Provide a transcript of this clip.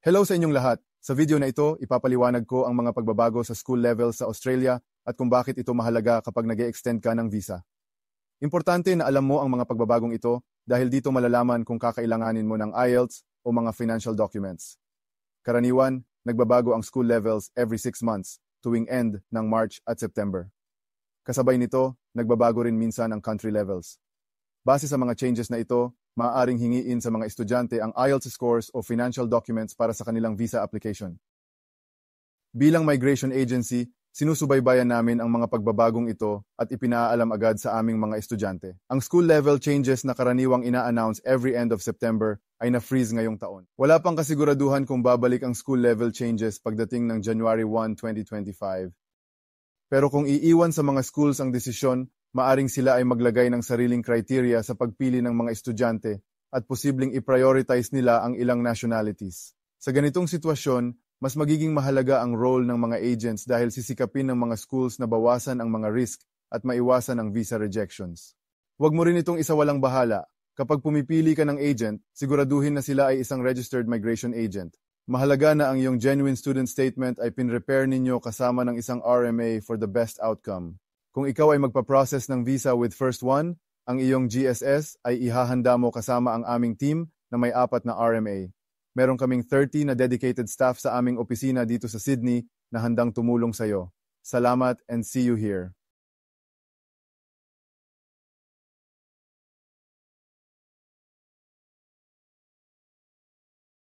Hello sa inyong lahat. Sa video na ito, ipapaliwanag ko ang mga pagbabago sa school level sa Australia at kung bakit ito mahalaga kapag nag-e-extend ka ng visa. Importante na alam mo ang mga pagbabagong ito dahil dito malalaman kung kakailanganin mo ng IELTS o mga financial documents. Karaniwan, nagbabago ang school levels every 6 months, tuwing end ng March at September. Kasabay nito, nagbabago rin minsan ang country levels. Base sa mga changes na ito, maaaring hingiin sa mga estudyante ang IELTS scores o financial documents para sa kanilang visa application. Bilang migration agency, sinusubaybayan namin ang mga pagbabagong ito at ipinaalam agad sa aming mga estudyante. Ang school level changes na karaniwang ina-announce every end of September ay na-freeze ngayong taon. Wala pang kasiguraduhan kung babalik ang school level changes pagdating ng January 1, 2025. Pero kung iiwan sa mga schools ang desisyon, maaring sila ay maglagay ng sariling criteria sa pagpili ng mga estudyante at posibleng i-prioritize nila ang ilang nationalities. Sa ganitong sitwasyon, mas magiging mahalaga ang role ng mga agents dahil sisikapin ng mga schools na bawasan ang mga risk at maiwasan ang visa rejections. Huwag mo rin itong isawalang bahala. Kapag pumipili ka ng agent, siguraduhin na sila ay isang registered migration agent. Mahalaga na ang iyong genuine student statement ay pinrepair ninyo kasama ng isang RMA for the best outcome. Kung ikaw ay magpa-process ng visa with First One, ang iyong GSS ay ihahanda mo kasama ang aming team na may 4 na RMA. Meron kaming 30 na dedicated staff sa aming opisina dito sa Sydney na handang tumulong sa iyo. Salamat and see you here.